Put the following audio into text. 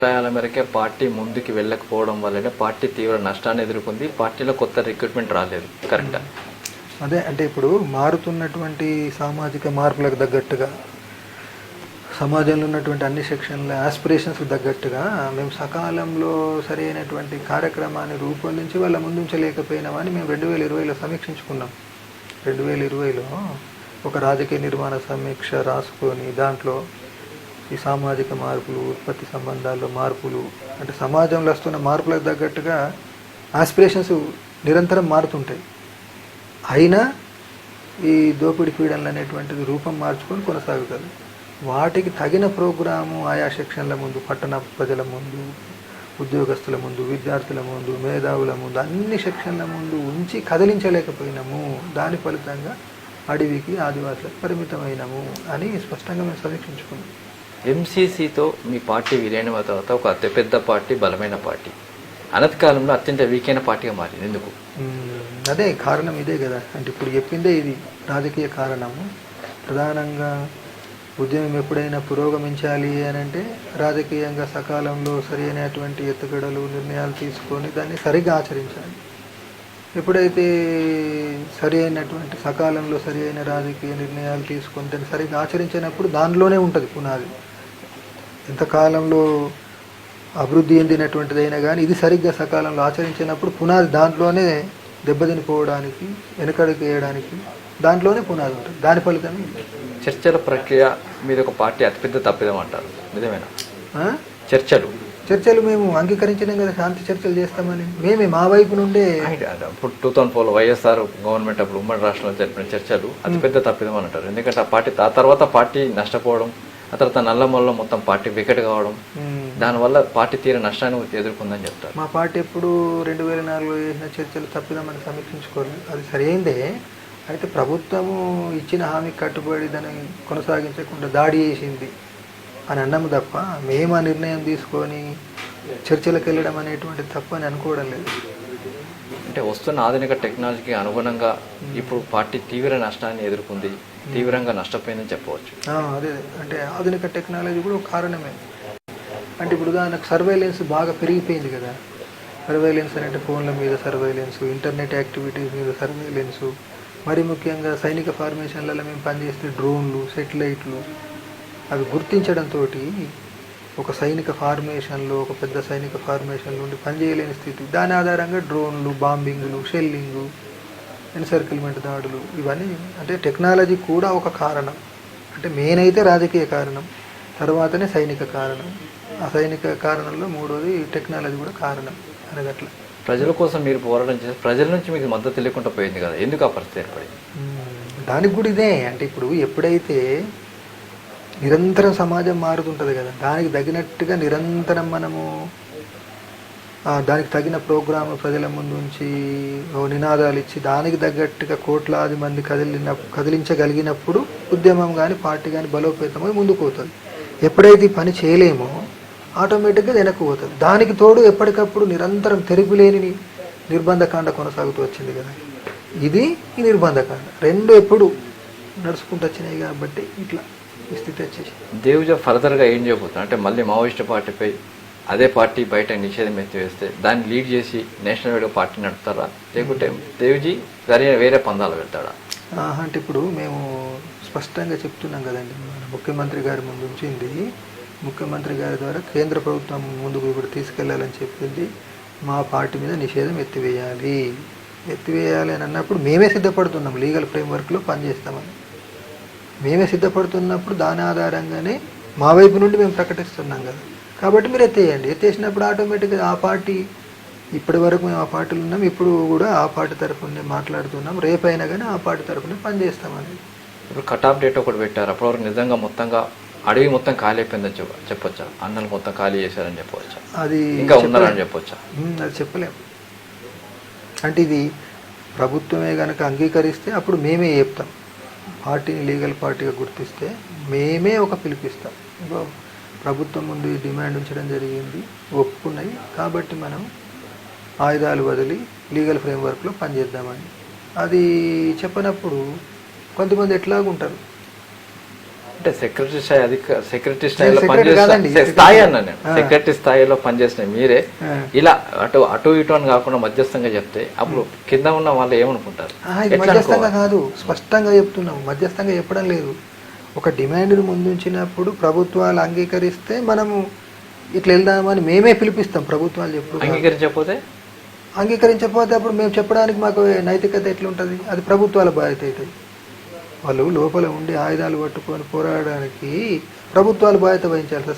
అభిప్రాయాల మేరకే పార్టీ ముందుకు వెళ్ళకపోవడం వల్లనే పార్టీ తీవ్ర నష్టాన్ని ఎదుర్కొంది. పార్టీలో కొత్త రిక్రూట్మెంట్ రాలేదు. కరెక్టా? అదే అంటే ఇప్పుడు మారుతున్నటువంటి సామాజిక మార్పులకు తగ్గట్టుగా సమాజంలో ఉన్నటువంటి అన్ని సెక్షన్ల ఆస్పిరేషన్స్కి తగ్గట్టుగా మేము సకాలంలో సరైనటువంటి కార్యక్రమాన్ని రూపొందించి వాళ్ళ ముందుంచలేకపోయినామని మేము 2020లో సమీక్షించుకున్నాం. 2020లో ఒక రాజకీయ నిర్మాణ సమీక్ష రాసుకొని దాంట్లో ఈ సామాజిక మార్పులు, ఉత్పత్తి సంబంధాల్లో మార్పులు, అంటే సమాజంలో వస్తున్న మార్పులకు తగ్గట్టుగా ఆస్పిరేషన్స్ నిరంతరం మారుతుంటాయి. అయినా ఈ దోపిడీ పీడనలు అనేటువంటిది రూపం మార్చుకొని కొనసాగుతుంది. వాటికి తగిన ప్రోగ్రాము ఆయా సెక్షన్ల ముందు, పట్టణ ప్రజల ముందు, ఉద్యోగస్తుల ముందు, విద్యార్థుల ముందు, మేధావుల ముందు, అన్ని సెక్షన్ల ముందు ఉంచి కదిలించలేకపోయినాము. దాని ఫలితంగా అడవికి, ఆదివాసులకు పరిమితమైనము అని స్పష్టంగా మేము సమీక్షించుకున్నాం. ఎంసీసీతో మీ పార్టీ విలీన తర్వాత ఒక అతిపెద్ద పార్టీ, బలమైన పార్టీ అనతి కాలంలో అత్యంత వీకైన పార్టీగా మారింది. ఎందుకు? అదే కారణం ఇదే కదా. అంటే ఇప్పుడు చెప్పిందే ఇది రాజకీయ కారణము. ప్రధానంగా ఉద్యమం ఎప్పుడైనా పురోగమించాలి అని అంటే రాజకీయంగా సకాలంలో సరైనటువంటి ఎత్తుగడలు, నిర్ణయాలు తీసుకొని దాన్ని సరిగ్గా ఆచరించాలి. ఎప్పుడైతే సరి అయినటువంటి సకాలంలో సరి అయిన రాజకీయ నిర్ణయాలు తీసుకొని దాన్ని సరిగ్గా ఆచరించినప్పుడు దానిలోనే ఉంటుంది పునాది. ఎంతకాలంలో అభివృద్ధి చెందినటువంటిదైనా కానీ ఇది సరిగ్గా సకాలంలో ఆచరించినప్పుడు పునాది దాంట్లోనే దెబ్బతినిపోవడానికి, వెనకడుగు వేయడానికి దాంట్లోనే పునాది ఉంటుంది. దాని ఫలితమే చర్చల ప్రక్రియ మీద ఒక పార్టీ అతిపెద్ద తప్పిదం అంటారు. నిజమేనా? చర్చలు మేము అంగీకరించినాం కదా, శాంతి చర్చలు చేస్తామని. మేమే మా వైపు నుండే ఇప్పుడు 2004లో వైఎస్ఆర్ గవర్నమెంట్ అప్పుడు ఉమ్మడి రాష్ట్రంలో జరిపిన చర్చలు అతిపెద్ద తప్పిదం అని అంటారు. ఎందుకంటే ఆ తర్వాత పార్టీ నష్టపోవడం, ఆ తర్వాత నల్లమల్లో మొత్తం పార్టీ వికెట్ కావడం, దానివల్ల పార్టీ తీర నష్టాన్ని ఎదుర్కొందని చెప్తారు. మా పార్టీ ఎప్పుడు 2004లో చేసిన చర్చలు తప్పిదామని సమీక్షించుకోలేదు. అది సరైందే. అయితే ప్రభుత్వము ఇచ్చిన హామీ కట్టుబడి దాన్ని కొనసాగించకుండా దాడి చేసింది అని అన్నాము తప్ప మేము ఆ నిర్ణయం తీసుకొని చర్చలకు వెళ్ళడం అనేటువంటి తప్పు అని అనుకోవడం లేదు. అంటే వస్తున్న ఆధునిక టెక్నాలజీకి అనుగుణంగా ఇప్పుడు పార్టీ తీవ్ర నష్టాన్ని ఎదుర్కొంది, తీవ్రంగా నష్టపోయిందని చెప్పవచ్చు. అదే అంటే ఆధునిక టెక్నాలజీ కూడా ఒక కారణమే. అంటే ఇప్పుడు దానికి సర్వేలెన్స్ బాగా పెరిగిపోయింది కదా. సర్వేలెన్స్ అంటే ఫోన్ల మీద సర్వేలెన్స్, ఇంటర్నెట్ యాక్టివిటీస్ మీద సర్వేలెన్స్, మరి ముఖ్యంగా సైనిక ఫార్మేషన్లలో మేము పనిచేస్తే డ్రోన్లు, సెటిలైట్లు అవి గుర్తించడంతో ఒక సైనిక ఫార్మేషన్లో, ఒక పెద్ద సైనిక ఫార్మేషన్ నుండి పనిచేయలేని స్థితి. దాని ఆధారంగా డ్రోన్లు, బాంబింగ్లు, షెల్లింగు, ఎన్సర్కిల్మెంట్ దాడులు, ఇవన్నీ అంటే టెక్నాలజీ కూడా ఒక కారణం. అంటే మెయిన్ అయితే రాజకీయ కారణం, తర్వాతనే సైనిక కారణం, ఆ సైనిక కారణంలో మూడోది టెక్నాలజీ కూడా కారణం అనేది. అట్లా ప్రజల కోసం మీరు పోరాటం చేసి ప్రజల నుంచి మీకు మద్దతు తెలియకుండా పోయింది కదా, ఎందుకు ఆ పరిస్థితి ఏర్పడింది? దానికి కూడా ఇదే. అంటే ఇప్పుడు ఎప్పుడైతే నిరంతరం సమాజం మారుతుంటుంది కదా, దానికి తగినట్టుగా నిరంతరం మనము దానికి తగిన ప్రోగ్రాము ప్రజల ముందు ఉంచి నినాదాలు ఇచ్చి దానికి తగ్గట్టుగా కోట్లాది మంది కదిలించగలిగినప్పుడు ఉద్యమం కానీ పార్టీ కానీ బలోపేతమై ముందుకు పోతుంది. ఎప్పుడైతే ఈ పని చేయలేమో ఆటోమేటిక్గా వెనక్కి పోతుంది. దానికి తోడు ఎప్పటికప్పుడు నిరంతరం తెరిపిలేని నిర్బంధకాండ కొనసాగుతూ వచ్చింది కదా. ఇది ఈ నిర్బంధకాండ రెండు ఎప్పుడు నడుచుకుంటూ వచ్చినాయి కాబట్టి ఇట్లా ఈ స్థితి వచ్చేసి. దేవ్జీ ఫర్దర్గా ఏం చేయబోతున్నారు అంటే మళ్ళీ మావోయిస్టు పార్టీపై అదే పార్టీ బయట నిషేధం ఎత్తివేస్తే దాన్ని లీడ్ చేసి నేషనల్ వైడ్గా పార్టీ నడుపుతారా, లేకుంటే దేవ్జీ వేరే పందాలు వెళ్తాడా? అంటే ఇప్పుడు మేము స్పష్టంగా చెప్తున్నాం కదండి, ముఖ్యమంత్రి గారి ముందు ఉంచింది, ముఖ్యమంత్రి గారి ద్వారా కేంద్ర ప్రభుత్వం ముందుకు ఇప్పుడు తీసుకెళ్లాలని చెప్పింది. మా పార్టీ మీద నిషేధం ఎత్తివేయాలి అని అన్నప్పుడు మేమే సిద్ధపడుతున్నాం, లీగల్ ఫ్రేమ్వర్క్లో పనిచేస్తామని మేమే సిద్ధపడుతున్నప్పుడు దాని ఆధారంగానే మా వైపు నుండి మేము ప్రకటిస్తున్నాం కదా. కాబట్టి మీరు ఎత్తేసినప్పుడు ఆటోమేటిక్గా ఆ పార్టీ, ఇప్పటి వరకు మేము ఆ పార్టీలు ఉన్నాం, ఇప్పుడు కూడా ఆ పార్టీ తరఫునే మాట్లాడుతున్నాం, రేపైనా కానీ ఆ పార్టీ తరఫునే పనిచేస్తామని. ఇప్పుడు కట్ ఆఫ్ డేట్ ఒకటి పెట్టారు. అప్పటివరకు నిజంగా మొత్తంగా అడవి మొత్తం ఖాళీ అయిపోయిందని చెప్పొచ్చా? అన్నలు మొత్తం ఖాళీ చేశారని చెప్పవచ్చా? అది ఇంకా ఉన్నారని చెప్పొచ్చా? అది చెప్పలేము. అంటే ఇది ప్రభుత్వమే కనుక అంగీకరిస్తే అప్పుడు మేమే చెప్తాం, పార్టీని లీగల్ పార్టీగా గుర్తిస్తే మేమే ఒక పిలిపిస్తాం. ప్రభుత్వం ముందు డిమాండ్ ఉంచడం జరిగింది, ఒప్పుకున్నాయి కాబట్టి మనం ఆయుధాలు వదిలి లీగల్ ఫ్రేమ్వర్క్లో పనిచేద్దామని. అది చెప్పనప్పుడు కొంతమంది ఎట్లాగుంటారు, అంటే సెక్రటరీ స్థాయి సెక్రటరీ స్థాయిలో కాదండి, పనిచేసిన స్థాయి అన్న నేను సెక్రటరీ స్థాయిలో పనిచేసిన మీరే ఇలా అటు ఇటు అని కాకుండా మధ్యస్థంగా చెప్తే అప్పుడు కింద ఉన్న వాళ్ళు ఏమనుకుంటారు? ఇది మధ్యస్థంగా కాదు, స్పష్టంగా చెప్తున్నాం. మధ్యస్థంగా చెప్పడం లేదు. ఒక డిమాండ్ను ముందుంచినప్పుడు ప్రభుత్వాలు అంగీకరిస్తే మనము ఇట్లా వెళ్దామని మేమే పిలిపిస్తాం. ప్రభుత్వాలు చెప్పుడు అంగీకరించకపోతే అప్పుడు మేము చెప్పడానికి మాకు నైతికత ఎట్లుంటుంది? అది ప్రభుత్వాల బాధ్యత అవుతుంది. వాళ్ళు లోపల ఉండి ఆయుధాలు పట్టుకొని పోరాడడానికి ప్రభుత్వాలు బాధ్యత వహించాల్సి